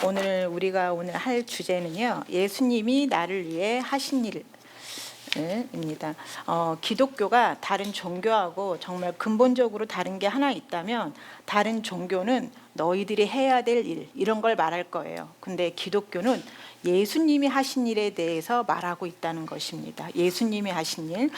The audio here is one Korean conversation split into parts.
우리가 오늘 할 주제는요, 예수님이 나를 위해 하신 일입니다. 기독교가 다른 종교하고 정말 근본적으로 다른 게 하나 있다면, 다른 종교는 너희들이 해야 될 일, 이런 걸 말할 거예요. 근데 기독교는 예수님이 하신 일에 대해서 말하고 있다는 것입니다. 예수님이 하신 일.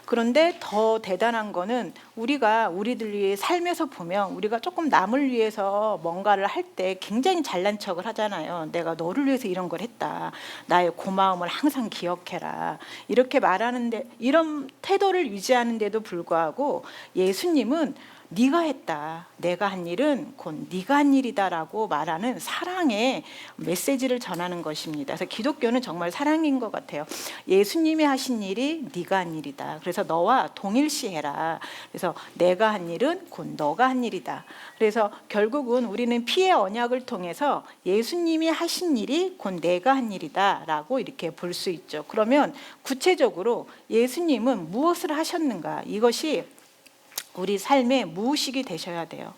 그런데 더 대단한 거는, 우리들이 삶에서 보면 우리가 조금 남을 위해서 뭔가를 할 때 굉장히 잘난 척을 하잖아요. 내가 너를 위해서 이런 걸 했다. 나의 고마움을 항상 기억해라. 이렇게 말하는데, 이런 태도를 유지하는데도 불구하고 예수님은 네가 했다. 내가 한 일은 곧 네가 한 일이다라고 말하는 사랑의 메시지를 전하는 것입니다. 그래서 기독교는 정말 사랑인 것 같아요. 예수님이 하신 일이 네가 한 일이다. 그래서 너와 동일시해라. 그래서 내가 한 일은 곧 너가 한 일이다. 그래서 결국은 우리는 피의 언약을 통해서 예수님이 하신 일이 곧 내가 한 일이다라고 이렇게 볼 수 있죠. 그러면 구체적으로 예수님은 무엇을 하셨는가? 이것이 우리 삶의 무의식이 되셔야 돼요.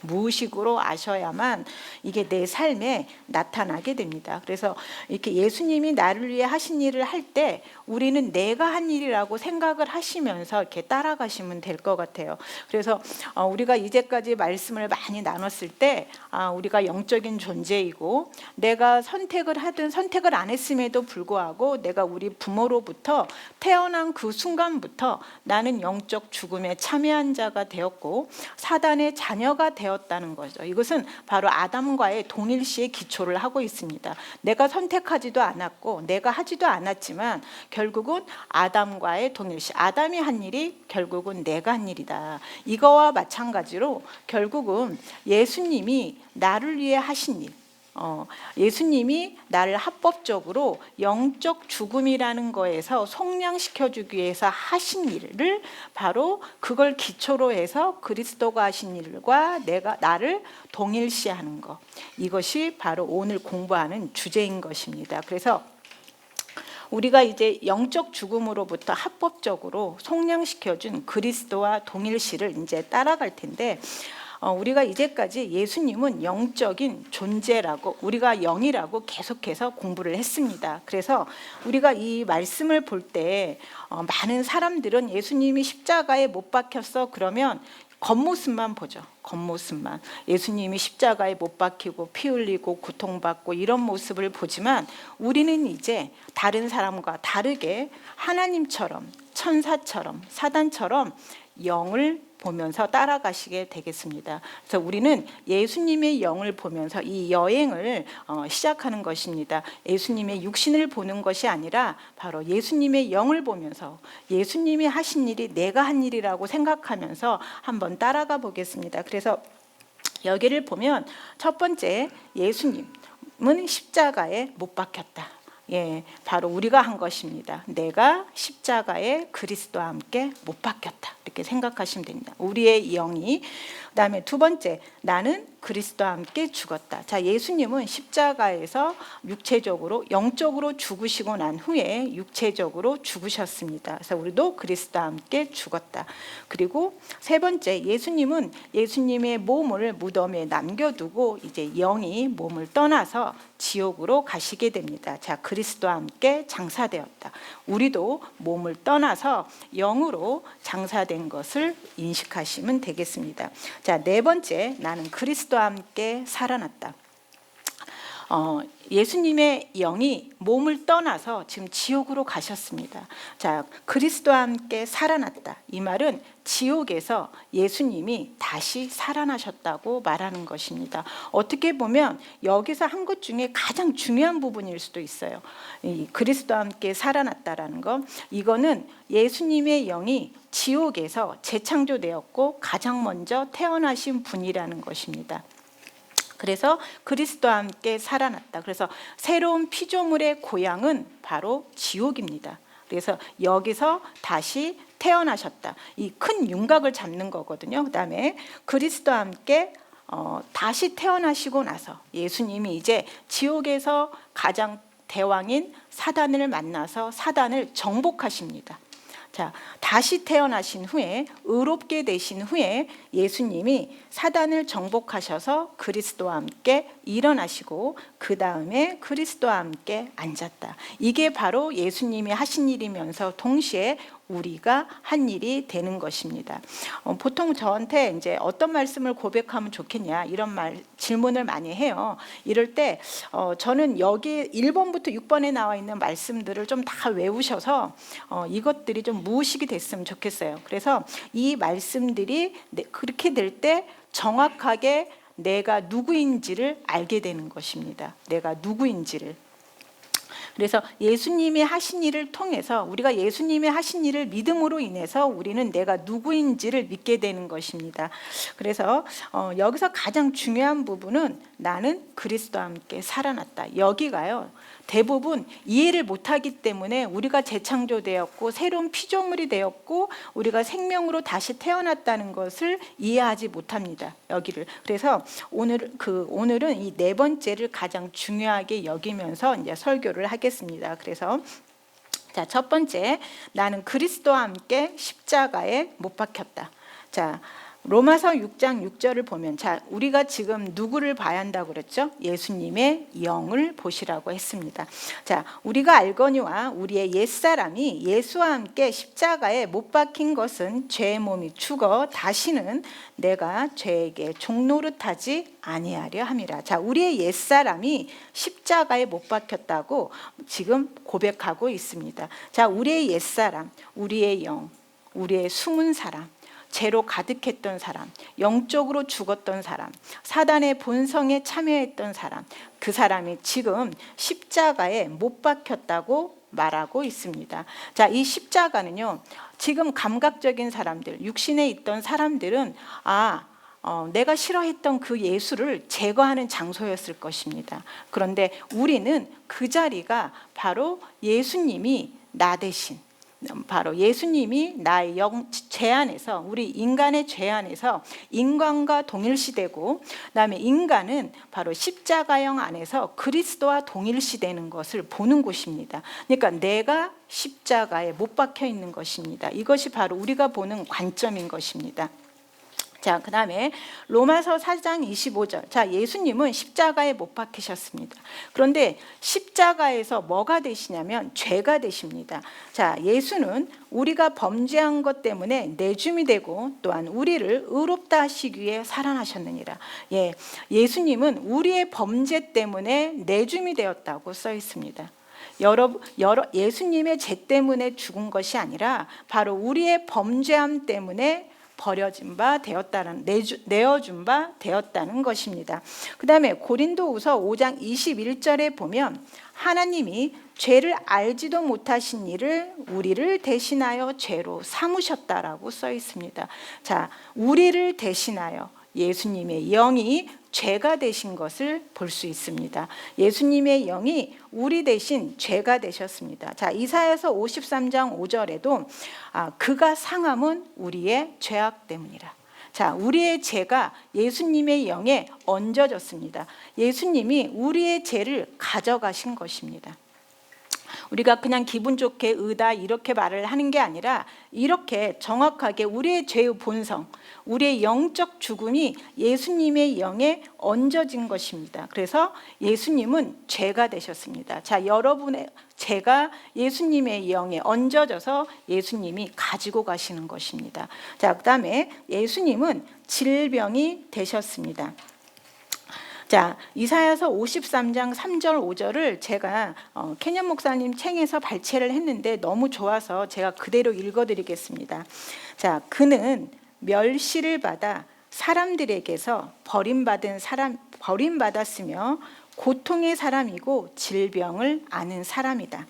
무의식으로 아셔야만 이게 내 삶에 나타나게 됩니다. 그래서 이렇게 예수님이 나를 위해 하신 일을 할 때 우리는 내가 한 일이라고 생각을 하시면서 이렇게 따라가시면 될 것 같아요. 그래서 우리가 이제까지 말씀을 많이 나눴을 때, 우리가 영적인 존재이고, 내가 선택을 하든 선택을 안 했음에도 불구하고 내가 우리 부모로부터 태어난 그 순간부터 나는 영적 죽음에 참여한 자가 되었고 사단의 자녀가 되었다는 거죠. 이것은 바로 아담과의 동일시의 기초를 하고 있습니다. 내가 선택하지도 않았고 내가 하지도 않았지만 결국은 아담과의 동일시, 아담이 한 일이 결국은 내가 한 일이다. 이거와 마찬가지로 결국은 예수님이 나를 위해 하신 일, 예수님이 나를 합법적으로 영적 죽음이라는 거에서 속량시켜주기 위해서 하신 일을, 바로 그걸 기초로 해서 그리스도가 하신 일과 나를 동일시하는 것, 이것이 바로 오늘 공부하는 주제인 것입니다. 그래서 우리가 이제 영적 죽음으로부터 합법적으로 속량시켜준 그리스도와 동일시를 이제 따라갈 텐데, 우리가 이제까지 예수님은 영적인 존재라고, 우리가 영이라고 계속해서 공부를 했습니다. 그래서 우리가 이 말씀을 볼 때 많은 사람들은 예수님이 십자가에 못 박혔어 그러면 겉모습만 보죠. 겉모습만. 예수님이 십자가에 못 박히고 피 흘리고 고통받고 이런 모습을 보지만, 우리는 이제 다른 사람과 다르게 하나님처럼, 천사처럼, 사단처럼 영을 보면서 따라가시게 되겠습니다. 그래서 우리는 예수님의 영을 보면서 이 여행을 시작하는 것입니다. 예수님의 육신을 보는 것이 아니라 바로 예수님의 영을 보면서 예수님이 하신 일이 내가 한 일이라고 생각하면서 한번 따라가 보겠습니다. 그래서 여기를 보면 첫 번째, 예수님은 십자가에 못 박혔다. 바로 우리가 한 것입니다. 내가 십자가에 그리스도와 함께 못 박혔다. 이렇게 생각하시면 됩니다. 우리의 영이. 그다음에 두 번째, 나는 그리스도와 함께 죽었다. 자, 예수님은 십자가에서 육체적으로, 영적으로 죽으시고 난 후에 육체적으로 죽으셨습니다. 그래서 우리도 그리스도와 함께 죽었다. 그리고 세 번째, 예수님은 예수님의 몸을 무덤에 남겨두고 이제 영이 몸을 떠나서 지옥으로 가시게 됩니다. 자, 그리스도와 함께 장사되었다. 우리도 몸을 떠나서 영으로 장사된 것을 인식하시면 되겠습니다. 자, 네 번째, 나는 그리스도와 함께 살아났다. 예수님의 영이 몸을 떠나서 지금 지옥으로 가셨습니다. 자, 그리스도와 함께 살아났다. 이 말은 지옥에서 예수님이 다시 살아나셨다고 말하는 것입니다. 어떻게 보면 여기서 한 것 중에 가장 중요한 부분일 수도 있어요. 이 그리스도와 함께 살아났다라는 것, 이거는 예수님의 영이 지옥에서 재창조되었고 가장 먼저 태어나신 분이라는 것입니다. 그래서 그리스도와 함께 살아났다. 그래서 새로운 피조물의 고향은 바로 지옥입니다. 그래서 여기서 다시 태어나셨다. 이 큰 윤곽을 잡는 거거든요. 그다음에 그리스도와 함께 다시 태어나시고 나서 예수님이 이제 지옥에서 가장 대왕인 사단을 만나서 사단을 정복하십니다. 자, 다시 태어나신 후에 의롭게 되신 후에 예수님이 사단을 정복하셔서 그리스도와 함께 일어나시고 그 다음에 그리스도와 함께 앉았다. 이게 바로 예수님이 하신 일이면서 동시에 우리가 한 일이 되는 것입니다. 보통 저한테 이제 어떤 말씀을 고백하면 좋겠냐 이런 질문을 많이 해요. 이럴 때 저는 여기 1번부터 6번에 나와 있는 말씀들을 좀 다 외우셔서 이것들이 좀 무의식이 됐으면 좋겠어요. 그래서 이 말씀들이 그렇게 될 때 정확하게 내가 누구인지를 알게 되는 것입니다. 내가 누구인지를. 그래서 예수님이 하신 일을 통해서 우리가 예수님이 하신 일을 믿음으로 인해서 우리는 내가 누구인지를 믿게 되는 것입니다. 그래서 여기서 가장 중요한 부분은 나는 그리스도와 함께 살아났다. 여기가요. 대부분 이해를 못하기 때문에 우리가 재창조되었고 새로운 피조물이 되었고 우리가 생명으로 다시 태어났다는 것을 이해하지 못합니다. 여기를. 그래서 오늘은 이 네 번째를 가장 중요하게 여기면서 이제 설교를 하겠습니다. 그래서 자, 첫 번째, 나는 그리스도와 함께 십자가에 못 박혔다. 자, 로마서 6장 6절을 보면 자, 우리가 지금 누구를 봐야 한다고 그랬죠? 예수님의 영을 보시라고 했습니다. 자, 우리가 알거니와 우리의 옛사람이 예수와 함께 십자가에 못 박힌 것은 죄의 몸이 죽어 다시는 내가 죄에게 종노릇하지 아니하려 함이라. 자, 우리의 옛사람이 십자가에 못 박혔다고 지금 고백하고 있습니다. 자, 우리의 옛사람, 우리의 영, 우리의 숨은 사람, 죄로 가득했던 사람, 영적으로 죽었던 사람, 사단의 본성에 참여했던 사람, 그 사람이 지금 십자가에 못 박혔다고 말하고 있습니다. 자, 이 십자가는요, 지금 감각적인 사람들, 육신에 있던 사람들은 내가 싫어했던 그 예수를 제거하는 장소였을 것입니다. 그런데 우리는 그 자리가 바로 예수님이 나 대신, 바로 예수님이 나의 죄 안에서, 우리 인간의 죄 안에서 인간과 동일시되고, 그다음에 인간은 바로 십자가형 안에서 그리스도와 동일시되는 것을 보는 곳입니다. 그러니까 내가 십자가에 못 박혀 있는 것입니다. 이것이 바로 우리가 보는 관점인 것입니다. 자, 그 다음에 로마서 4장 25절. 자, 예수님은 십자가에 못 박히셨습니다. 그런데 십자가에서 뭐가 되시냐면 죄가 되십니다. 자, 예수는 우리가 범죄한 것 때문에 내줌이 되고 또한 우리를 의롭다 하시기 위해 살아나셨느니라. 예수님은 우리의 범죄 때문에 내줌이 되었다고 써 있습니다. 예수님의 죄 때문에 죽은 것이 아니라 바로 우리의 범죄함 때문에 버려진 바 되었다는, 내어준 바 되었다는 것입니다. 그 다음에 고린도후서 5장 21절에 보면 하나님이 죄를 알지도 못하신 이를 우리를 대신하여 죄로 삼으셨다라고 써 있습니다. 자, 우리를 대신하여 예수님의 영이 죄가 되신 것을 볼 수 있습니다. 예수님의 영이 우리 대신 죄가 되셨습니다. 자, 이사야서 53장 5절에도 그가 상함은 우리의 죄악 때문이라. 자, 우리의 죄가 예수님의 영에 얹어졌습니다. 예수님이 우리의 죄를 가져가신 것입니다. 우리가 그냥 기분 좋게 의다 이렇게 말을 하는 게 아니라 이렇게 정확하게 우리의 죄의 본성, 우리의 영적 죽음이 예수님의 영에 얹어진 것입니다. 그래서 예수님은 죄가 되셨습니다. 자, 여러분의 죄가 예수님의 영에 얹어져서 예수님이 가지고 가시는 것입니다. 자, 그다음에 예수님은 질병이 되셨습니다. 자, 이사야서 53장 3절 5절을 제가 캐년 목사님 책에서 발췌를 했는데 너무 좋아서 제가 그대로 읽어드리겠습니다. 자, 그는 멸시를 받아 사람들에게서 버림받았으며 고통의 사람이고 질병을 아는 사람이다.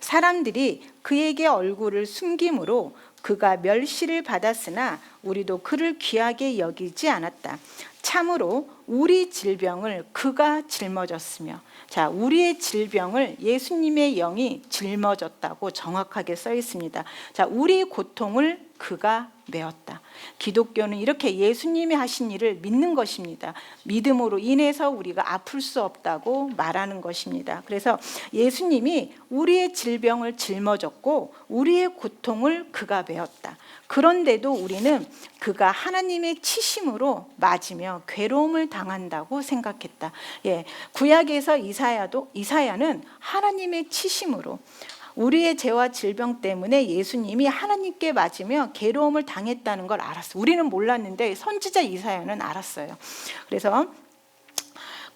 사람들이 그에게 얼굴을 숨김으로 그가 멸시를 받았으나 우리도 그를 귀하게 여기지 않았다. 참으로 우리 질병을 그가 짊어졌으며, 자, 우리의 질병을 예수님의 영이 짊어졌다고 정확하게 써 있습니다. 자, 우리 고통을 그가 메었다. 기독교는 이렇게 예수님이 하신 일을 믿는 것입니다. 믿음으로 인해서 우리가 아플 수 없다고 말하는 것입니다. 그래서 예수님이 우리의 질병을 짊어졌고 우리의 고통을 그가 메었다. 그런데도 우리는 그가 하나님의 치심으로 맞으며 괴로움을 당한다고 생각했다. 구약에서 이사야는 하나님의 치심으로 우리의 죄와 질병 때문에 예수님이 하나님께 맞으며 괴로움을 당했다는 걸 알았어. 우리는 몰랐는데 선지자 이사야는 알았어요. 그래서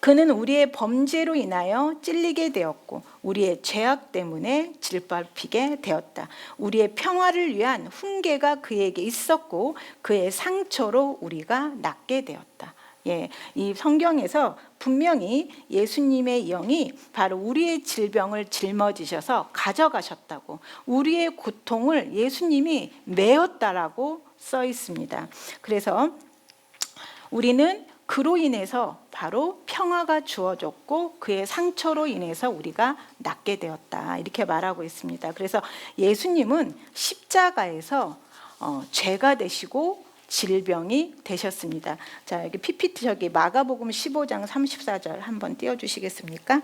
그는 우리의 범죄로 인하여 찔리게 되었고 우리의 죄악 때문에 짓밟히게 되었다. 우리의 평화를 위한 훈계가 그에게 있었고 그의 상처로 우리가 낫게 되었다. 이 성경에서 분명히 예수님의 영이 바로 우리의 질병을 짊어지셔서 가져가셨다고, 우리의 고통을 예수님이 메었다라고 써 있습니다. 그래서 우리는 그로 인해서 바로 평화가 주어졌고 그의 상처로 인해서 우리가 낫게 되었다, 이렇게 말하고 있습니다. 그래서 예수님은 십자가에서 죄가 되시고 질병이 되셨습니다. 자, 여기 PPT 저기 마가복음 15장 34절 한번 띄워 주시겠습니까?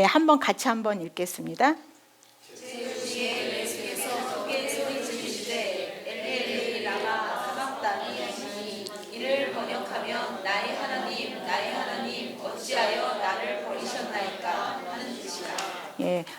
한번 같이 한번 읽겠습니다. 이를 번역하면 나의 하나님 어찌하여 나를 버리셨나이까 하는 뜻이다.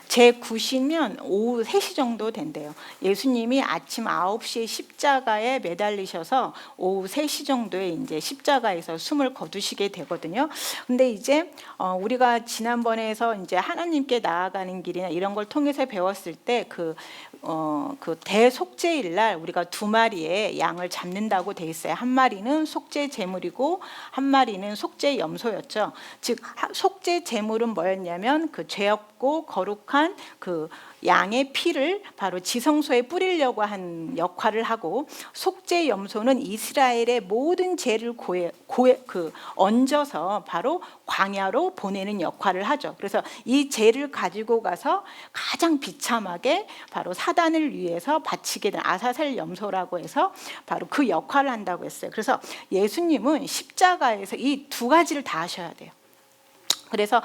제9시면 오후 3시 정도 된대요. 예수님이 아침 9시에 십자가에 매달리셔서 오후 3시 정도에 이제 십자가에서 숨을 거두시게 되거든요. 근데 이제 우리가 지난번에서 이제 하나님께 나아가는 길이나 이런 걸 통해서 배웠을 때 그 대속죄일 날 우리가 2마리의 양을 잡는다고 돼 있어요. 한 마리는 속죄 제물이고 한 마리는 속죄 염소였죠. 즉 속죄 제물은 뭐였냐면 그 죄 없고 거룩한 그 양의 피를 바로 지성소에 뿌리려고 한 역할을 하고, 속죄 염소는 이스라엘의 모든 죄를 얹어서 바로 광야로 보내는 역할을 하죠. 그래서 이 죄를 가지고 가서 가장 비참하게 바로 사단을 위해서 바치게 된 아사셀 염소라고 해서 바로 그 역할을 한다고 했어요. 그래서 예수님은 십자가에서 이 2가지를 다 하셔야 돼요. 그래서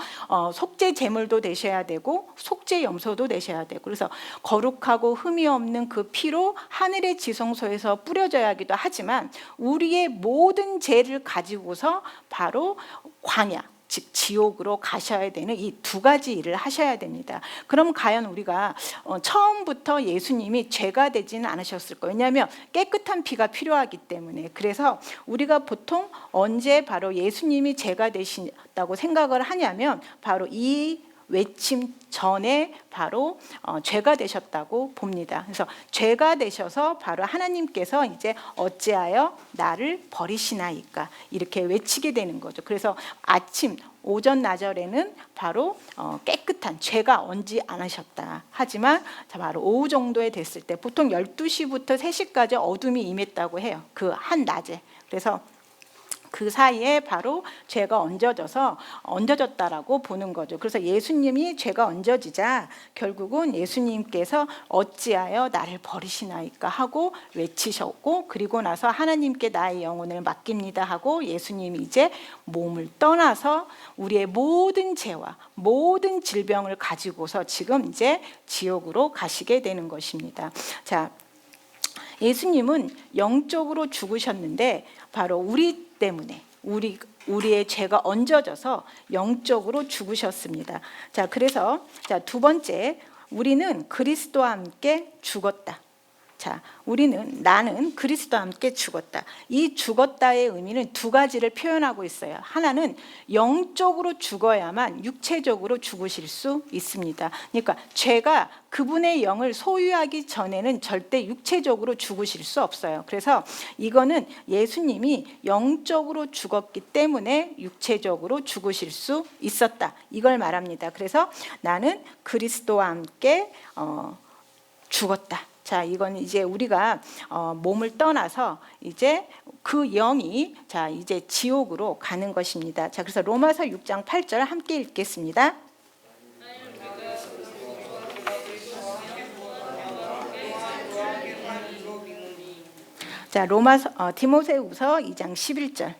속죄 제물도 되셔야 되고 속죄 염소도 되셔야 되고, 그래서 거룩하고 흠이 없는 그 피로 하늘의 지성소에서 뿌려져야 하기도 하지만 우리의 모든 죄를 가지고서 바로 광야, 즉 지옥으로 가셔야 되는 이 2가지 일을 하셔야 됩니다. 그럼 과연 우리가 처음부터 예수님이 죄가 되지는 않으셨을 거예요. 왜냐하면 깨끗한 피가 필요하기 때문에. 그래서 우리가 보통 언제 바로 예수님이 죄가 되신다고 생각을 하냐면 바로 이 외침 전에 바로 죄가 되셨다고 봅니다. 그래서 죄가 되셔서 바로 하나님께서 이제 어찌하여 나를 버리시나이까 이렇게 외치게 되는 거죠. 그래서 아침, 오전, 나절에는 바로 깨끗한 죄가 얹지 않으셨다. 하지만 바로 오후 정도에 됐을 때 보통 12시부터 3시까지 어둠이 임했다고 해요. 그 한 낮에. 그래서 그 사이에 바로 죄가 얹어졌다라고 보는 거죠. 그래서 예수님이 죄가 얹어지자 결국은 예수님께서 어찌하여 나를 버리시나이까 하고 외치셨고, 그리고 나서 하나님께 나의 영혼을 맡깁니다 하고 예수님이 이제 몸을 떠나서 우리의 모든 죄와 모든 질병을 가지고서 지금 이제 지옥으로 가시게 되는 것입니다. 자, 예수님은 영적으로 죽으셨는데 바로 우리 때문에 우리의 죄가 얹어져서 영적으로 죽으셨습니다. 자, 그래서 자, 2번째, 우리는 그리스도와 함께 죽었다. 자, 나는 그리스도와 함께 죽었다. 이 죽었다의 의미는 2가지를 표현하고 있어요. 하나는 영적으로 죽어야만 육체적으로 죽으실 수 있습니다. 그러니까 죄가 그분의 영을 소유하기 전에는 절대 육체적으로 죽으실 수 없어요. 그래서 이거는 예수님이 영적으로 죽었기 때문에 육체적으로 죽으실 수 있었다, 이걸 말합니다. 그래서 나는 그리스도와 함께 죽었다. 자, 이건 이제 우리가 몸을 떠나서 이제 그 영이 자 이제 지옥으로 가는 것입니다. 자, 그래서 로마서 6장 8절 함께 읽겠습니다. 자, 디모데후서 2장 11절.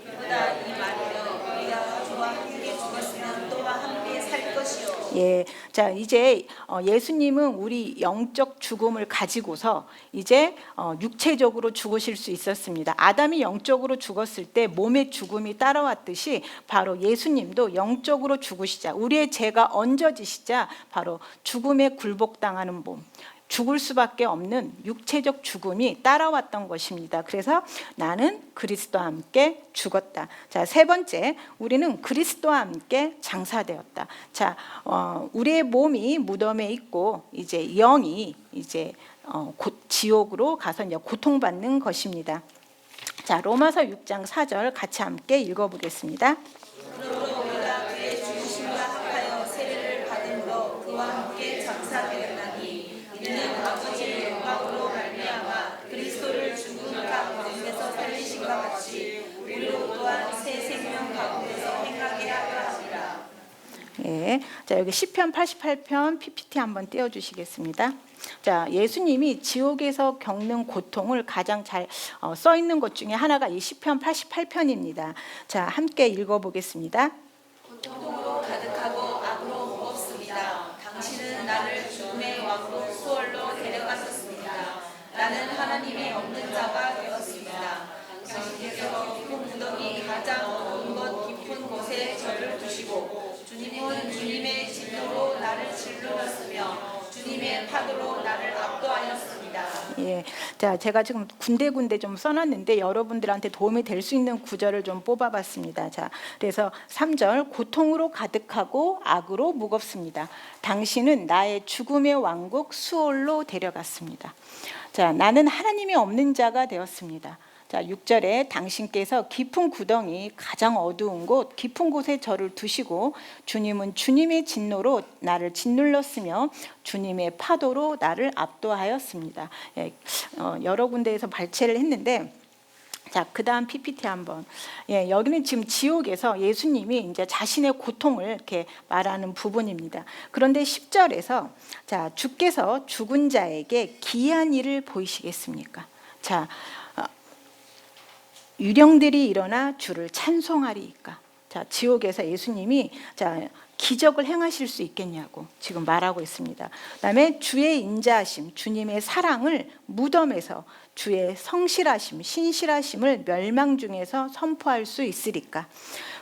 보다 이 말이여 우리가 주와 함께 죽었으면 또와 함께 살 것이요. 예, 자 이제 예수님은 우리 영적 죽음을 가지고서 이제 육체적으로 죽으실 수 있었습니다. 아담이 영적으로 죽었을 때 몸의 죽음이 따라왔듯이 바로 예수님도 영적으로 죽으시자, 우리의 죄가 얹어지시자 바로 죽음에 굴복당하는 몸, 죽을 수밖에 없는 육체적 죽음이 따라왔던 것입니다. 그래서 나는 그리스도와 함께 죽었다. 자, 세 번째, 우리는 그리스도와 함께 장사되었다. 자, 우리의 몸이 무덤에 있고 이제 영이 이제 지옥으로 가서 이제 고통받는 것입니다. 자, 로마서 6장 4절 같이 함께 읽어보겠습니다. 그러므로 우리가 그의 죽으심과 합하여 세례를 받음으로 그와 함께 장사되었나니 이는 아버지의 영광으로 말미암아 그리스도를 죽은 가운데서 살리신 것 같이 우리로 또한 새 생명 가운데서 행하게 하려 함이라. 예, 자 여기 시편 88편 PPT 한번 띄워주시겠습니다. 자, 예수님이 지옥에서 겪는 고통을 가장 잘 써 있는 것 중에 하나가 이 시편 88편입니다. 자, 함께 읽어보겠습니다. 고통으로 가득하고 악으로 무겁습니다. 당신은 나를 죽음의 왕으로 수월로 데려가셨습니다. 나는 하나님이 없는 자가 되었습니다. 당신께서 깊은 구덩이 가장 어두운 것 깊은 곳에 저를 두시고 주님은 주님의 진노로 나를 짓누르셨으며 주님의 파도로 나를 압도하였습니다. 예, 자 제가 지금 군데군데 좀 써놨는데 여러분들한테 도움이 될 수 있는 구절을 좀 뽑아봤습니다. 자, 그래서 3절, 고통으로 가득하고 악으로 무겁습니다. 당신은 나의 죽음의 왕국 수올로 데려갔습니다. 자, 나는 하나님이 없는 자가 되었습니다. 자, 6절에 당신께서 깊은 구덩이 가장 어두운 곳 깊은 곳에 저를 두시고 주님은 주님의 진노로 나를 짓눌렀으며 주님의 파도로 나를 압도하였습니다. 예, 여러 군데에서 발췌를 했는데, 자, 그다음 PPT 한번. 예, 여기는 지금 지옥에서 예수님이 이제 자신의 고통을 이렇게 말하는 부분입니다. 그런데 10절에서 자, 주께서 죽은 자에게 기이한 일을 보이시겠습니까? 자, 유령들이 일어나 주를 찬송하리이까. 자, 지옥에서 예수님이 자, 기적을 행하실 수 있겠냐고 지금 말하고 있습니다. 그다음에 주의 인자하심, 주님의 사랑을 무덤에서 주의 성실하심, 신실하심을 멸망 중에서 선포할 수 있으리까.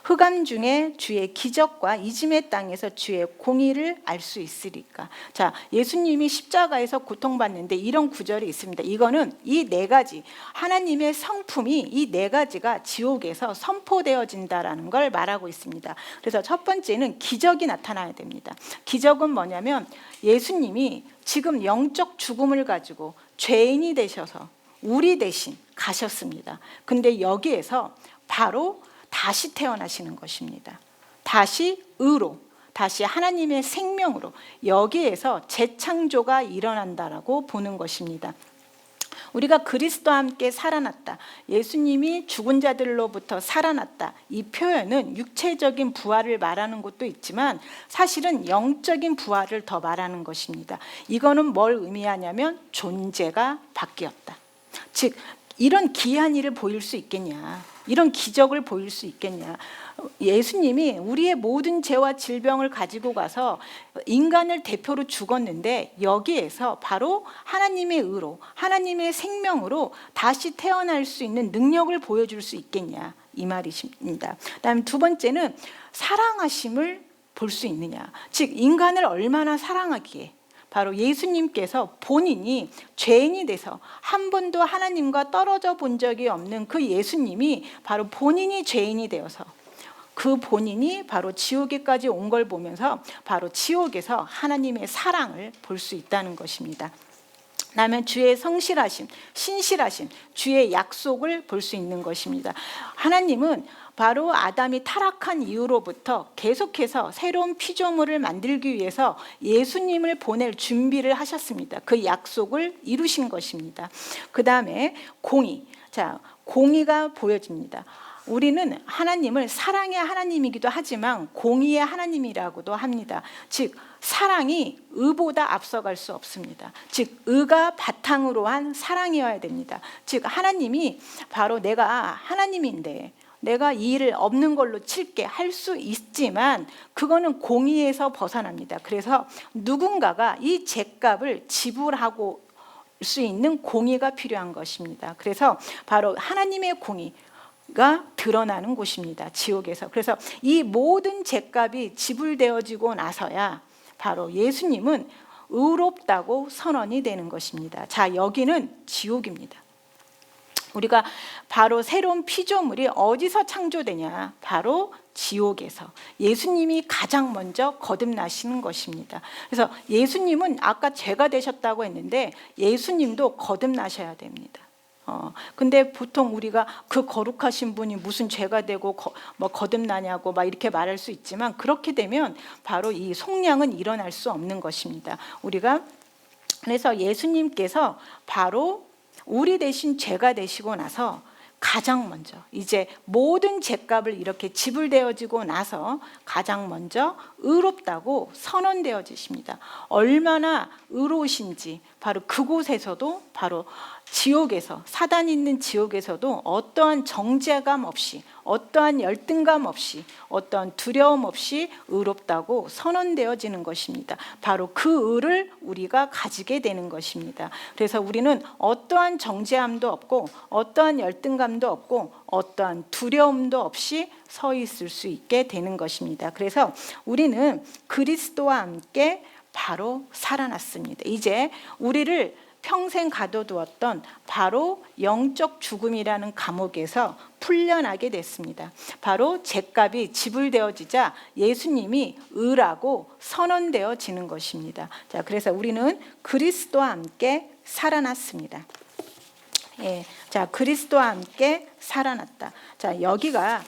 흑암 중에 주의 기적과 이짐의 땅에서 주의 공의를 알 수 있으리까. 자, 예수님이 십자가에서 고통받는데 이런 구절이 있습니다. 이거는 이 네 가지 하나님의 성품이 이 네 가지가 지옥에서 선포되어진다라는 걸 말하고 있습니다. 그래서 첫 번째는 기적이 나타나야 됩니다. 기적은 뭐냐면 예수님이 지금 영적 죽음을 가지고 죄인이 되셔서 우리 대신 가셨습니다. 근데 여기에서 바로 다시 태어나시는 것입니다. 다시 의로, 다시 하나님의 생명으로 여기에서 재창조가 일어난다라고 보는 것입니다. 우리가 그리스도와 함께 살아났다, 예수님이 죽은 자들로부터 살아났다, 이 표현은 육체적인 부활을 말하는 것도 있지만 사실은 영적인 부활을 더 말하는 것입니다. 이거는 뭘 의미하냐면 존재가 바뀌었다. 즉 이런 기이한 일을 보일 수 있겠냐, 이런 기적을 보일 수 있겠냐. 예수님이 우리의 모든 죄와 질병을 가지고 가서 인간을 대표로 죽었는데 여기에서 바로 하나님의 의로, 하나님의 생명으로 다시 태어날 수 있는 능력을 보여줄 수 있겠냐, 이 말이십니다. 그다음 두 번째는 사랑하심을 볼 수 있느냐. 즉 인간을 얼마나 사랑하기에 바로 예수님께서 본인이 죄인이 돼서 한 번도 하나님과 떨어져 본 적이 없는 그 예수님이 바로 본인이 죄인이 되어서 그 본인이 바로 지옥에까지 온 걸 보면서 바로 지옥에서 하나님의 사랑을 볼 수 있다는 것입니다. 그다음에 주의 성실하심, 신실하심, 주의 약속을 볼 수 있는 것입니다. 하나님은 바로 아담이 타락한 이후로부터 계속해서 새로운 피조물을 만들기 위해서 예수님을 보낼 준비를 하셨습니다. 그 약속을 이루신 것입니다. 그 다음에 공의, 자, 공의가 보여집니다. 우리는 하나님을 사랑의 하나님이기도 하지만 공의의 하나님이라고도 합니다. 즉 사랑이 의보다 앞서갈 수 없습니다. 즉 의가 바탕으로 한 사랑이어야 됩니다. 즉 하나님이 바로 내가 하나님인데 내가 이 일을 없는 걸로 칠게 할 수 있지만 그거는 공의에서 벗어납니다. 그래서 누군가가 이 죗값을 지불하고 수 있는 공의가 필요한 것입니다. 그래서 바로 하나님의 공의가 드러나는 곳입니다. 지옥에서. 그래서 이 모든 죗값이 지불되어지고 나서야 바로 예수님은 의롭다고 선언이 되는 것입니다. 자, 여기는 지옥입니다. 우리가 바로 새로운 피조물이 어디서 창조되냐? 바로 지옥에서. 예수님이 가장 먼저 거듭나시는 것입니다. 그래서 예수님은 아까 죄가 되셨다고 했는데 예수님도 거듭나셔야 됩니다. 근데 보통 우리가 그 거룩하신 분이 무슨 죄가 되고 거듭나냐고 막 이렇게 말할 수 있지만 그렇게 되면 바로 이 속량은 일어날 수 없는 것입니다. 우리가 그래서 예수님께서 바로 우리 대신 죄가 되시고 나서 가장 먼저 이제 모든 죗값을 이렇게 지불되어지고 나서 가장 먼저 의롭다고 선언되어지십니다. 얼마나 의로우신지 바로 그곳에서도 바로 지옥에서 사단이 있는 지옥에서도 어떠한 정죄감 없이 어떠한 열등감 없이 어떠한 두려움 없이 의롭다고 선언되어지는 것입니다. 바로 그 의를 우리가 가지게 되는 것입니다. 그래서 우리는 어떠한 정죄함도 없고 어떠한 열등감도 없고 어떠한 두려움도 없이 서 있을 수 있게 되는 것입니다. 그래서 우리는 그리스도와 함께 바로 살아났습니다. 이제 우리를 평생 가둬두었던 바로 영적 죽음이라는 감옥에서 풀려나게 됐습니다. 바로 죗값이 지불되어지자 예수님이 의라고 선언되어지는 것입니다. 자, 그래서 우리는 그리스도와 함께 살아났습니다. 예, 자, 그리스도와 함께 살아났다. 자, 여기가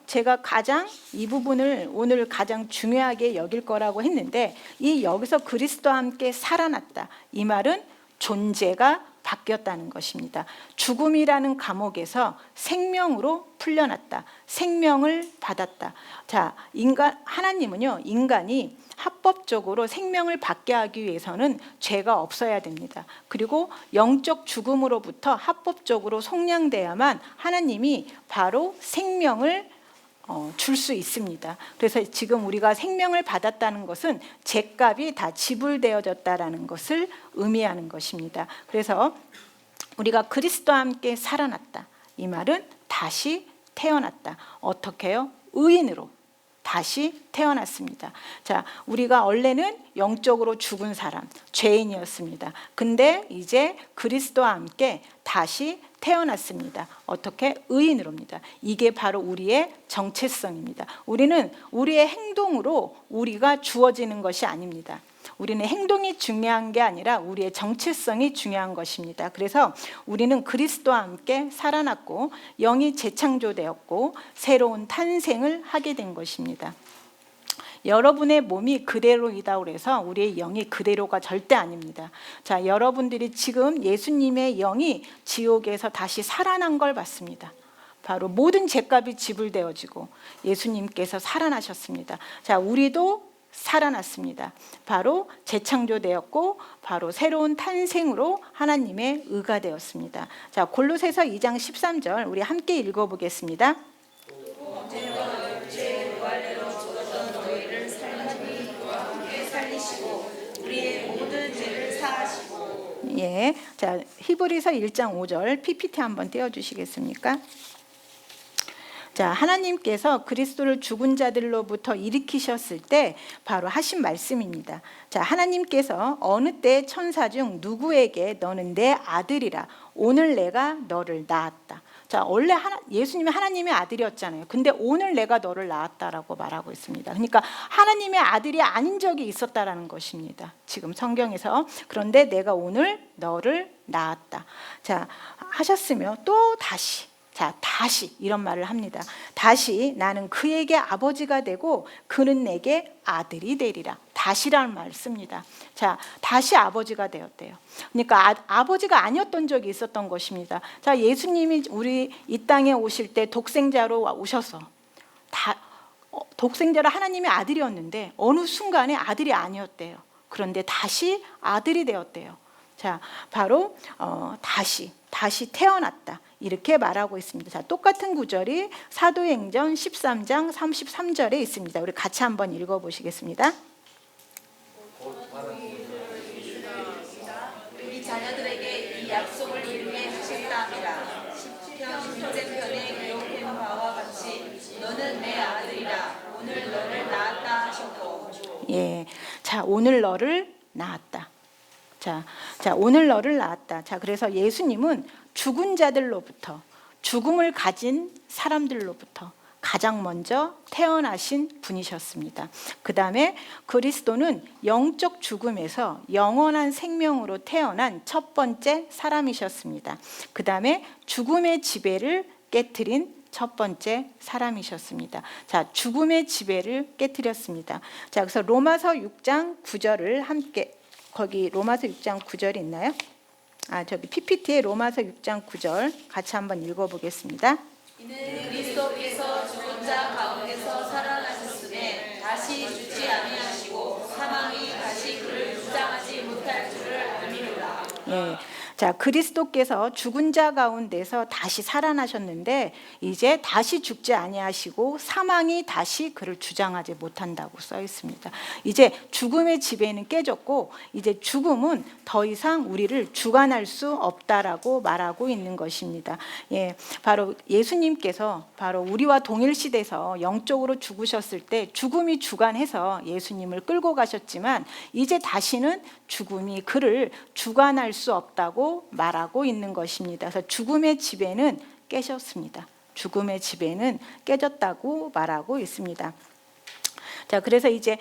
제가 가장 이 부분을 오늘 가장 중요하게 여길 거라고 했는데 이 여기서 그리스도와 함께 살아났다. 이 말은 존재가 바뀌었다는 것입니다. 죽음이라는 감옥에서 생명으로 풀려났다. 생명을 받았다. 자, 하나님은요, 인간이 합법적으로 생명을 받게 하기 위해서는 죄가 없어야 됩니다. 그리고 영적 죽음으로부터 합법적으로 속량돼야만 하나님이 바로 생명을 줄 수 있습니다. 그래서 지금 우리가 생명을 받았다는 것은 죗값이 다 지불되어졌다라는 것을 의미하는 것입니다. 그래서 우리가 그리스도와 함께 살아났다. 이 말은 다시 태어났다. 어떻게요? 의인으로 다시 태어났습니다. 자, 우리가 원래는 영적으로 죽은 사람, 죄인이었습니다. 근데 이제 그리스도와 함께 다시 태어났습니다. 어떻게? 의인으로입니다. 이게 바로 우리의 정체성입니다. 우리는 우리의 행동으로 우리가 주어지는 것이 아닙니다. 우리는 행동이 중요한 게 아니라 우리의 정체성이 중요한 것입니다. 그래서 우리는 그리스도와 함께 살아났고 영이 재창조되었고 새로운 탄생을 하게 된 것입니다. 여러분의 몸이 그대로이다 그래서 우리의 영이 그대로가 절대 아닙니다. 자, 여러분들이 지금 예수님의 영이 지옥에서 다시 살아난 걸 봤습니다. 바로 모든 죗값이 지불되어지고 예수님께서 살아나셨습니다. 자, 우리도 살아났습니다. 바로 재창조되었고 바로 새로운 탄생으로 하나님의 의가 되었습니다. 자, 골로새서 2장 13절 우리 함께 읽어보겠습니다. 예, 자, 히브리서 1장 5절 PPT 한번 띄워주시겠습니까? 자, 하나님께서 그리스도를 죽은 자들로부터 일으키셨을 때 바로 하신 말씀입니다. 자, 하나님께서 어느 때 천사 중 누구에게 너는 내 아들이라 오늘 내가 너를 낳았다. 자, 원래 예수님이 하나님의 아들이었잖아요. 근데 오늘 내가 너를 낳았다라고 말하고 있습니다. 그러니까 하나님의 아들이 아닌 적이 있었다라는 것입니다. 지금 성경에서. 그런데 내가 오늘 너를 낳았다. 자, 하셨으며 또 다시. 자, 다시 이런 말을 합니다. 다시 나는 그에게 아버지가 되고 그는 내게 아들이 되리라. 다시라는 말을 씁니다. 자, 다시 아버지가 되었대요. 그러니까 아버지가 아니었던 적이 있었던 것입니다. 자, 예수님이 우리 이 땅에 오실 때 독생자로 오셔서 독생자로 하나님의 아들이었는데 어느 순간에 아들이 아니었대요. 그런데 다시 아들이 되었대요. 자, 바로 다시 태어났다. 이렇게 말하고 있습니다. 자, 똑같은 구절이 사도행전 13장 33절에 있습니다. 우리 같이 한번 읽어보시겠습니다. 우리 자녀들에게 이 약속을 이루게 하셨다 하니라. 시편 편에 기록된 바와 같이 너는 내 아들이라. 오늘 너를 낳았다 하셨고. 예, 자, 오늘 너를 낳았다. 자, 오늘 너를 낳았다. 자, 그래서 예수님은 죽은 자들로부터, 죽음을 가진 사람들로부터 가장 먼저 태어나신 분이셨습니다. 그 다음에 그리스도는 영적 죽음에서 영원한 생명으로 태어난 첫 번째 사람이셨습니다. 그 다음에 죽음의 지배를 깨트린 첫 번째 사람이셨습니다. 자, 죽음의 지배를 깨트렸습니다. 자, 그래서 로마서 6장 9절을 함께, 거기 로마서 6장 9절이 있나요? 저기 PPT에 로마서 6장 9절 같이 한번 읽어보겠습니다. 이는 그리스도께서 죽은 자 가운데서 살아나셨음에 다시 죽지 아니하시고 사망이 다시 그를 주장하지 못할 줄을 알미로라. 예. 자, 그리스도께서 죽은 자 가운데서 다시 살아나셨는데 이제 다시 죽지 아니하시고 사망이 다시 그를 주장하지 못한다고 써 있습니다. 이제 죽음의 지배는 깨졌고 이제 죽음은 더 이상 우리를 주관할 수 없다라고 말하고 있는 것입니다. 예, 바로 예수님께서 바로 우리와 동일시대에서 영적으로 죽으셨을 때 죽음이 주관해서 예수님을 끌고 가셨지만 이제 다시는 죽음이 그를 주관할 수 없다고 말하고 있는 것입니다. 그래서 죽음의 지배는 깨졌습니다. 죽음의 지배는 깨졌다고 말하고 있습니다. 자, 그래서 이제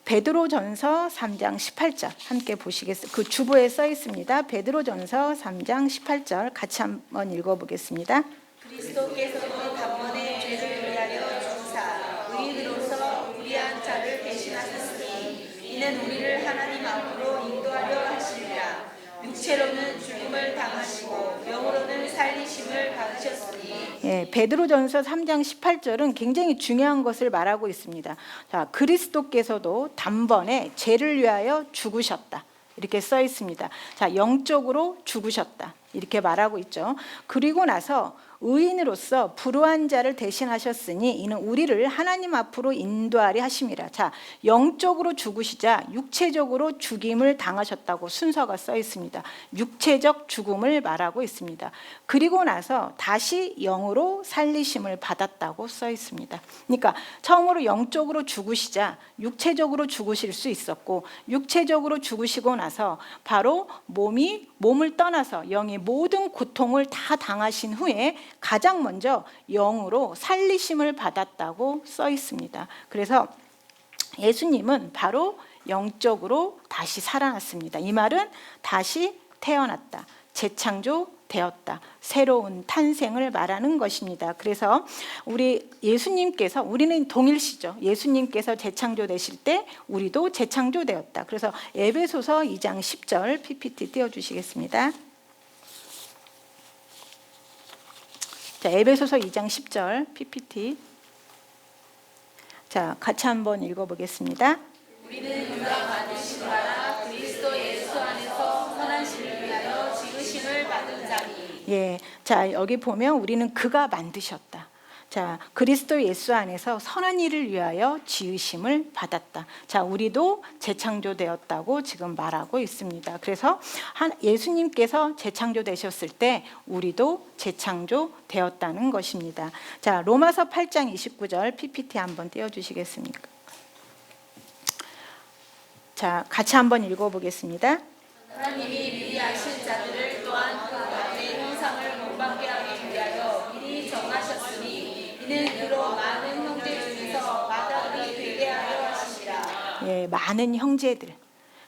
베드로전서 3장 18절 함께 보시겠습니다. 그 주보에 써 있습니다. 베드로전서 3장 18절 같이 한번 읽어보겠습니다. 그리스도께서도 단번에 죄를 위하여 죽으사 의인으로서 우리한 자를 대신하셨으니 이는 우리를 하나님 앞으로 인도하려 하시리라. 육체로는 죽음을 당하시고 영으로는 살리심을 받으셨으니. 예, 베드로전서 3장 18절은 굉장히 중요한 것을 말하고 있습니다. 자, 그리스도께서도 단번에 죄를 위하여 죽으셨다. 이렇게 써 있습니다. 자, 영적으로 죽으셨다. 이렇게 말하고 있죠. 그리고 나서 의인으로서 불우한 자를 대신하셨으니 이는 우리를 하나님 앞으로 인도하려 하심이라. 자, 영적으로 죽으시자 육체적으로 죽임을 당하셨다고 순서가 써 있습니다. 육체적 죽음을 말하고 있습니다. 그리고 나서 다시 영으로 살리심을 받았다고 써 있습니다. 그러니까 처음으로 영적으로 죽으시자 육체적으로 죽으실 수 있었고 육체적으로 죽으시고 나서 바로 몸을 떠나서 영의 모든 고통을 다 당하신 후에 가장 먼저 영으로 살리심을 받았다고 써 있습니다. 그래서 예수님은 바로 영적으로 다시 살아났습니다. 이 말은 다시 태어났다, 재창조되었다, 새로운 탄생을 말하는 것입니다. 그래서 우리는 동일시죠. 예수님께서 재창조되실 때 우리도 재창조되었다. 그래서 에베소서 2장 10절 PPT 띄워주시겠습니다. 자, 에베소서 2장 10절 PPT. 자, 같이 한번 읽어보겠습니다. 우리는 그가 만드신 바라 그리스도 예수 안에서 선한 신을 위하여 지으심을 받은 자니. 예, 자, 여기 보면 우리는 그가 만드셨다. 자, 그리스도 예수 안에서 선한 일을 위하여 지으심을 받았다. 자, 우리도 재창조되었다고 지금 말하고 있습니다. 그래서 예수님께서 재창조되셨을 때 우리도 재창조되었다는 것입니다. 자, 로마서 8장 29절 PPT 한번 띄워주시겠습니까? 자, 같이 한번 읽어보겠습니다. 하나님이 미리 아신 자들을 또한 그 가운데 형상을 본받게 하기 위하여 미리 정하셨으니 이는 그로 많은 형제 중에서 마다들이 되게 하려 하시니라. 예, 많은 형제들.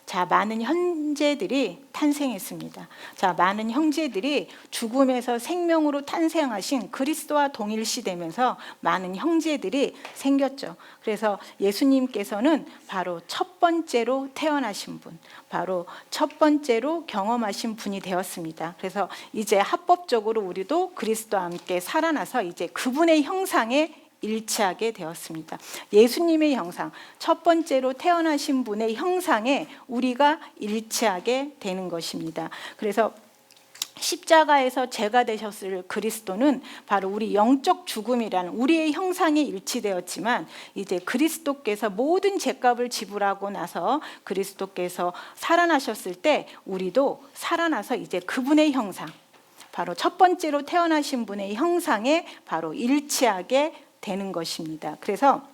자, 많은 형제들이 탄생했습니다. 자, 많은 형제들이 죽음에서 생명으로 탄생하신 그리스도와 동일시되면서 많은 형제들이 생겼죠. 그래서 예수님께서는 바로 첫 번째로 태어나신 분, 바로 첫 번째로 경험하신 분이 되었습니다. 그래서 이제 합법적으로 우리도 그리스도와 함께 살아나서 이제 그분의 형상에 일치하게 되었습니다. 예수님의 형상, 첫 번째로 태어나신 분의 형상에 우리가 일치하게 되는 것입니다. 그래서 십자가에서 제가 되셨을 그리스도는 바로 우리 영적 죽음이라는 우리의 형상에 일치되었지만, 이제 그리스도께서 모든 죄값을 지불하고 나서 그리스도께서 살아나셨을 때 우리도 살아나서 이제 그분의 형상, 바로 첫 번째로 태어나신 분의 형상에 바로 일치하게 되는 것입니다. 그래서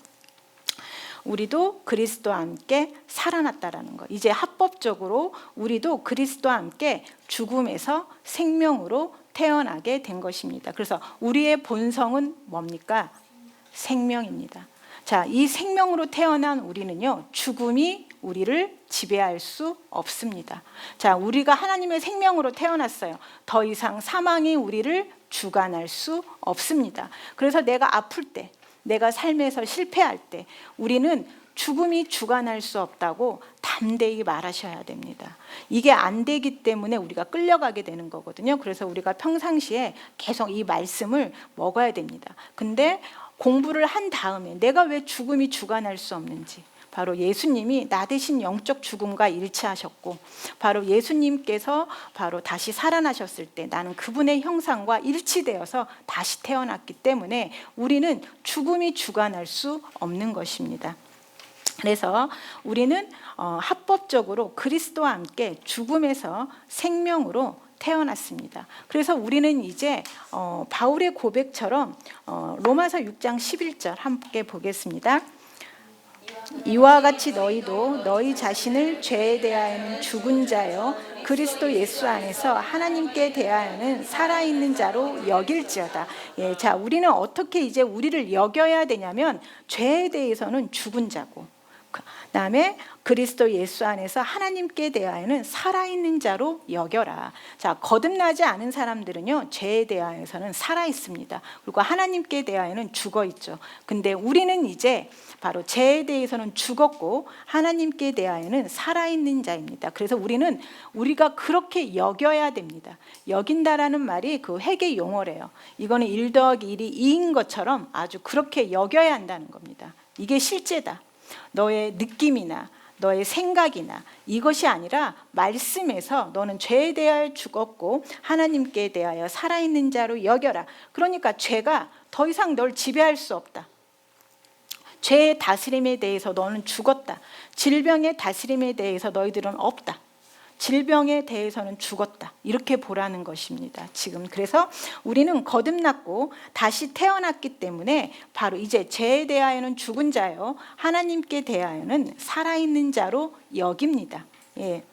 우리도 그리스도와 함께 살아났다라는 것. 이제 합법적으로 우리도 그리스도와 함께 죽음에서 생명으로 태어나게 된 것입니다. 그래서 우리의 본성은 뭡니까? 생명입니다. 자, 이 생명으로 태어난 우리는요, 죽음이 우리를 지배할 수 없습니다. 자, 우리가 하나님의 생명으로 태어났어요. 더 이상 사망이 우리를 주관할 수 없습니다. 그래서 내가 아플 때, 내가 삶에서 실패할 때 우리는 죽음이 주관할 수 없다고 담대히 말하셔야 됩니다. 이게 안 되기 때문에 우리가 끌려가게 되는 거거든요. 그래서 우리가 평상시에 계속 이 말씀을 먹어야 됩니다. 근데 공부를 한 다음에 내가 왜 죽음이 주관할 수 없는지, 바로 예수님이 나 대신 영적 죽음과 일치하셨고, 바로 예수님께서 바로 다시 살아나셨을 때 나는 그분의 형상과 일치되어서 다시 태어났기 때문에 우리는 죽음이 주관할 수 없는 것입니다. 그래서 우리는 합법적으로 그리스도와 함께 죽음에서 생명으로 태어났습니다. 그래서 우리는 이제 바울의 고백처럼 로마서 6장 11절 함께 보겠습니다. 이와 같이 너희도 너희 자신을 죄에 대하여는 죽은 자요 그리스도 예수 안에서 하나님께 대하여는 살아있는 자로 여길지어다. 예, 자, 우리는 어떻게 이제 우리를 여겨야 되냐면, 죄에 대해서는 죽은 자고, 그다음에 그리스도 예수 안에서 하나님께 대하여는 살아있는 자로 여겨라. 자, 거듭나지 않은 사람들은요, 죄에 대하여서는 살아 있습니다. 그리고 하나님께 대하여는 죽어 있죠. 근데 우리는 이제 바로 죄에 대해서는 죽었고 하나님께 대하여는 살아있는 자입니다. 그래서 우리가 그렇게 여겨야 됩니다. 여긴다라는 말이 그 회계 용어래요. 이거는 1 더하기 1이 2인 것처럼 아주 그렇게 여겨야 한다는 겁니다. 이게 실제다. 너의 느낌이나 너의 생각이나 이것이 아니라 말씀에서 너는 죄에 대하여 죽었고 하나님께 대하여 살아있는 자로 여겨라. 그러니까 죄가 더 이상 널 지배할 수 없다. 죄의 다스림에 대해서 너는 죽었다. 질병의 다스림에 대해서 너희들은 없다. 질병에 대해서는 죽었다. 이렇게 보라는 것입니다. 지금 그래서 우리는 거듭났고 다시 태어났기 때문에 바로 이제 죄에 대하여는 죽은 자요 하나님께 대하여는 살아있는 자로 여깁니다. 예.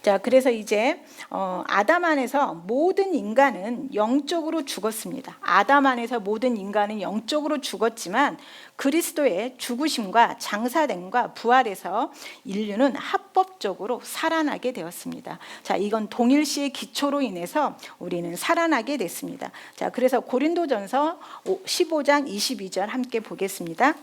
자, 그래서 이제 아담 안에서 모든 인간은 영적으로 죽었습니다. 아담 안에서 모든 인간은 영적으로 죽었지만 그리스도의 죽으심과 장사됨과 부활에서 인류는 합법적으로 살아나게 되었습니다. 자, 이건 동일시의 기초로 인해서 우리는 살아나게 됐습니다. 자, 그래서 고린도전서 15장 22절 함께 보겠습니다.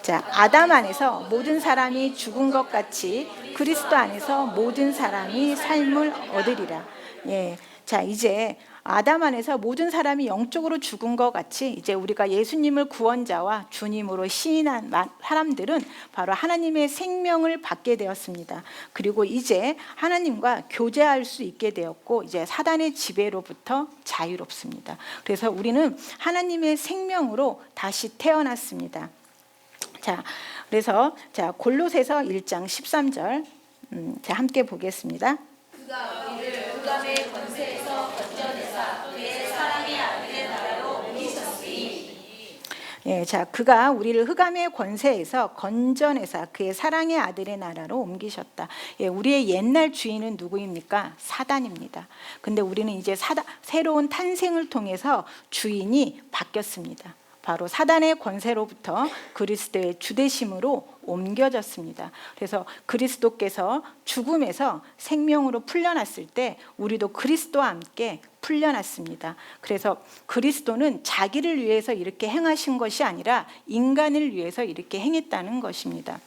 자, 아담 안에서 모든 사람이 죽은 것 같이 그리스도 안에서 모든 사람이 삶을 얻으리라. 예, 자, 이제 아담 안에서 모든 사람이 영적으로 죽은 것 같이 이제 우리가 예수님을 구원자와 주님으로 시인한 사람들은 바로 하나님의 생명을 받게 되었습니다. 그리고 이제 하나님과 교제할 수 있게 되었고 이제 사단의 지배로부터 자유롭습니다. 그래서 우리는 하나님의 생명으로 다시 태어났습니다. 자, 그래서 골로새서 1장 13절 자, 함께 보겠습니다. 그가 우리를 흑암의 권세에서 건져내사 그의 사랑의 아들의 나라로 옮기셨으니. 예, 자, 그가 우리를 흑암의 권세에서 건져내사 그의 사랑의 아들의 나라로 옮기셨다. 예, 우리의 옛날 주인은 누구입니까? 사단입니다. 근데 우리는 이제 새로운 탄생을 통해서 주인이 바뀌었습니다. 바로 사단의 권세로부터 그리스도의 주되심으로 옮겨졌습니다. 그래서 그리스도께서 죽음에서 생명으로 풀려났을 때 우리도 그리스도와 함께 풀려났습니다. 그래서 그리스도는 자기를 위해서 이렇게 행하신 것이 아니라 인간을 위해서 이렇게 행했다는 것입니다.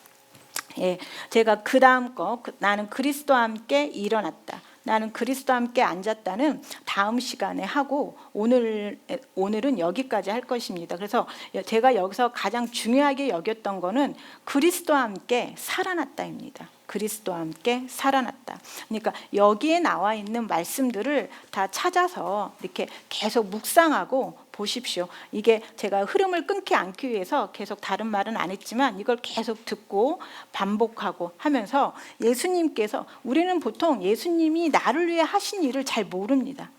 예, 제가 그 다음 거 나는 그리스도와 함께 일어났다, 나는 그리스도와 함께 앉았다는 다음 시간에 하고 오늘은 여기까지 할 것입니다. 그래서 제가 여기서 가장 중요하게 여겼던 거는 그리스도와 함께 살아났다입니다. 그리스도와 함께 살아났다. 그러니까 여기에 나와 있는 말씀들을 다 찾아서 이렇게 계속 묵상하고 보십시오. 이게 제가 흐름을 끊지 않기 위해서 계속 다른 말은 안 했지만 이걸 계속 듣고 반복하고 하면서 예수님께서, 우리는 보통 예수님이 나를 위해 하신 일을 잘 모릅니다.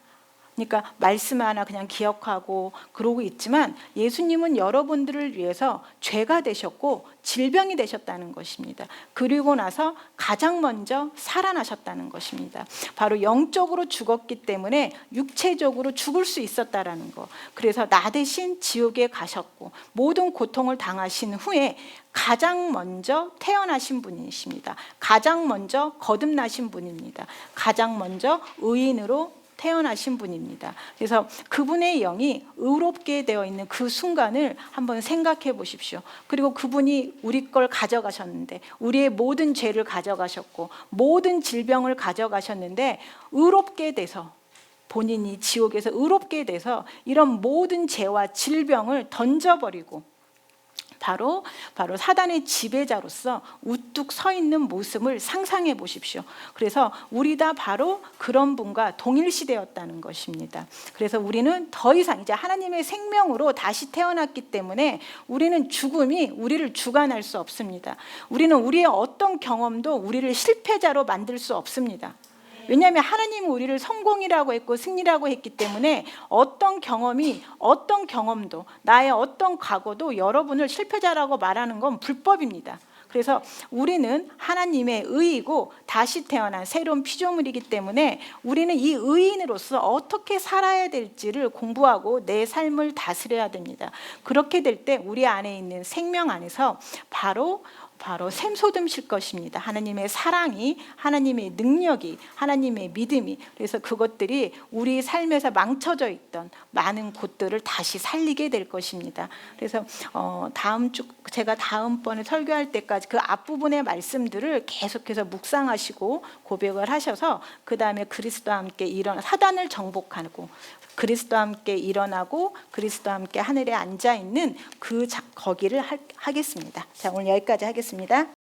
그러니까 말씀 하나 그냥 기억하고 그러고 있지만 예수님은 여러분들을 위해서 죄가 되셨고 질병이 되셨다는 것입니다. 그리고 나서 가장 먼저 살아나셨다는 것입니다. 바로 영적으로 죽었기 때문에 육체적으로 죽을 수 있었다라는 거. 그래서 나 대신 지옥에 가셨고 모든 고통을 당하신 후에 가장 먼저 태어나신 분이십니다. 가장 먼저 거듭나신 분입니다. 가장 먼저 의인으로 태어나신 분입니다. 그래서 그분의 영이 의롭게 되어 있는 그 순간을 한번 생각해 보십시오. 그리고 그분이 우리 걸 가져가셨는데, 우리의 모든 죄를 가져가셨고 모든 질병을 가져가셨는데, 의롭게 돼서 본인이 지옥에서 의롭게 돼서 이런 모든 죄와 질병을 던져버리고 바로 사단의 지배자로서 우뚝 서 있는 모습을 상상해 보십시오. 그래서 우리 다 바로 그런 분과 동일시되었다는 것입니다. 그래서 우리는 더 이상 이제 하나님의 생명으로 다시 태어났기 때문에 우리는 죽음이 우리를 주관할 수 없습니다. 우리는 우리의 어떤 경험도 우리를 실패자로 만들 수 없습니다. 왜냐하면 하나님은 우리를 성공이라고 했고 승리라고 했기 때문에 어떤 경험도 나의 어떤 과거도 여러분을 실패자라고 말하는 건 불법입니다. 그래서 우리는 하나님의 의이고 다시 태어난 새로운 피조물이기 때문에 우리는 이 의인으로서 어떻게 살아야 될지를 공부하고 내 삶을 다스려야 됩니다. 그렇게 될 때 우리 안에 있는 생명 안에서 바로 샘솟으실 것입니다. 하나님의 사랑이, 하나님의 능력이, 하나님의 믿음이. 그래서 그것들이 우리 삶에서 망쳐져 있던 많은 곳들을 다시 살리게 될 것입니다. 그래서 제가 다음번에 설교할 때까지 그 앞부분의 말씀들을 계속해서 묵상하시고 고백을 하셔서 그 다음에 그리스도와 함께 사단을 정복하고 그리스도와 함께 일어나고 그리스도와 함께 하늘에 앉아 있는 거기를 하겠습니다. 자, 오늘 여기까지 하겠습니다.